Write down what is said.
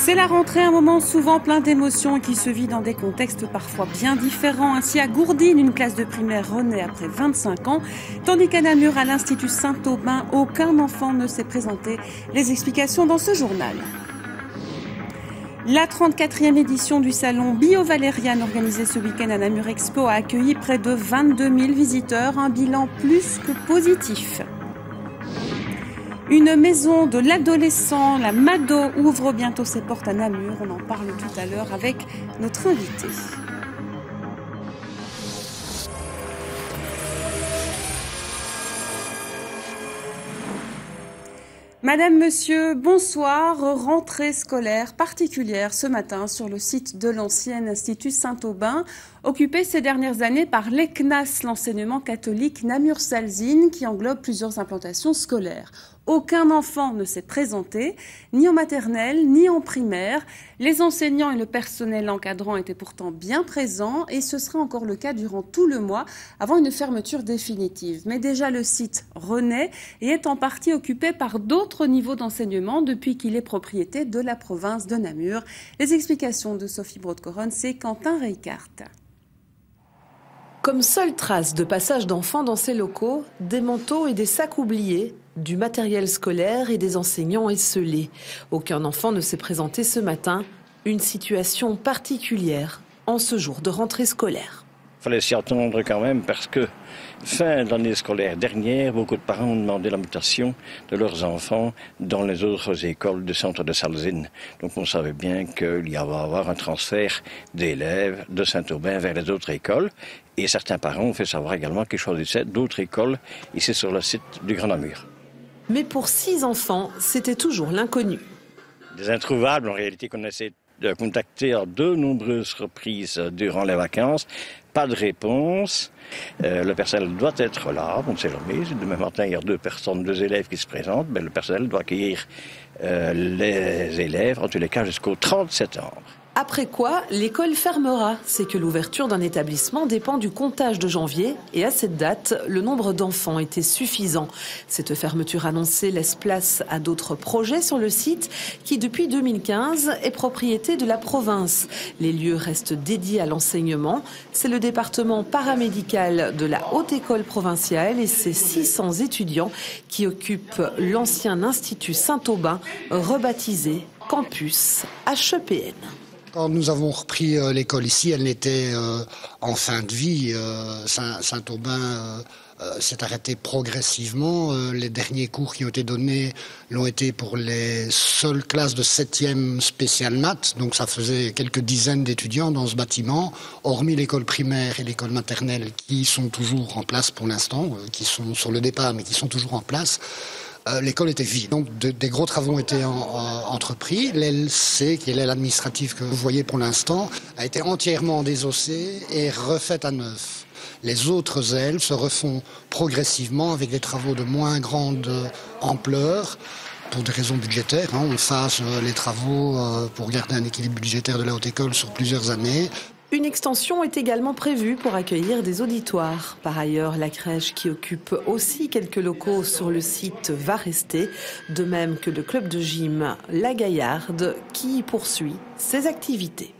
C'est la rentrée, un moment souvent plein d'émotions qui se vit dans des contextes parfois bien différents. Ainsi à Gourdines, une classe de primaire renaît après 25 ans, tandis qu'à Namur, à l'Institut Saint-Aubin, aucun enfant ne s'est présenté. Les explications dans ce journal. La 34e édition du salon Bio-Valériane organisée ce week-end à Namur Expo a accueilli près de 22 000 visiteurs, un bilan plus que positif. Une maison de l'adolescent, la Mado, ouvre bientôt ses portes à Namur. On en parle tout à l'heure avec notre invité. Madame, monsieur, bonsoir. Rentrée scolaire particulière ce matin sur le site de l'ancien Institut Saint-Aubin, occupé ces dernières années par l'ECNAS, l'enseignement catholique Namur-Salzine, qui englobe plusieurs implantations scolaires. Aucun enfant ne s'est présenté, ni en maternelle, ni en primaire. Les enseignants et le personnel encadrant étaient pourtant bien présents et ce sera encore le cas durant tout le mois avant une fermeture définitive. Mais déjà le site renaît et est en partie occupé par d'autres niveaux d'enseignement depuis qu'il est propriété de la province de Namur. Les explications de Sophie Brodecoron, c'est Quentin Reichardt. Comme seule trace de passage d'enfants dans ces locaux, des manteaux et des sacs oubliés, du matériel scolaire et des enseignants esselés. Aucun enfant ne s'est présenté ce matin. Une situation particulière en ce jour de rentrée scolaire. Il fallait s'y attendre quand même parce que fin de l'année scolaire dernière, beaucoup de parents ont demandé la mutation de leurs enfants dans les autres écoles du centre de Salzine. Donc on savait bien qu'il y allait avoir un transfert d'élèves de Saint-Aubin vers les autres écoles. Et certains parents ont fait savoir également qu'ils choisissaient d'autres écoles ici sur le site du Grand Namur. Mais pour 6 enfants, c'était toujours l'inconnu. Des introuvables en réalité qu'on essaie de contacter à de nombreuses reprises durant les vacances. Pas de réponse. Le personnel doit être là, on ne sait jamais. Demain matin, il y a 2 élèves qui se présentent. Mais le personnel doit accueillir les élèves, en tous les cas, jusqu'au 30 septembre. Après quoi, l'école fermera. C'est que l'ouverture d'un établissement dépend du comptage de janvier. Et à cette date, le nombre d'enfants était suffisant. Cette fermeture annoncée laisse place à d'autres projets sur le site qui, depuis 2015, est propriété de la province. Les lieux restent dédiés à l'enseignement. C'est le département paramédical de la Haute École provinciale et ses 600 étudiants qui occupent l'ancien Institut Saint-Aubin, rebaptisé Campus HEPN. Quand nous avons repris l'école ici, elle était en fin de vie. Saint-Aubin s'est arrêté progressivement. Les derniers cours qui ont été donnés l'ont été pour les seules classes de 7e spécial maths. Donc ça faisait quelques dizaines d'étudiants dans ce bâtiment, hormis l'école primaire et l'école maternelle qui sont toujours en place pour l'instant, qui sont sur le départ mais qui sont toujours en place. L'école était vide. Donc des gros travaux ont été entrepris. L'LC, qui est l'aile administrative que vous voyez pour l'instant, a été entièrement désossée et refaite à neuf. Les autres ailes se refont progressivement avec des travaux de moins grande ampleur. Pour des raisons budgétaires, on fasse les travaux pour garder un équilibre budgétaire de la haute école sur plusieurs années. Une extension est également prévue pour accueillir des auditoires. Par ailleurs, la crèche qui occupe aussi quelques locaux sur le site va rester, de même que le club de gym La Gaillarde qui poursuit ses activités.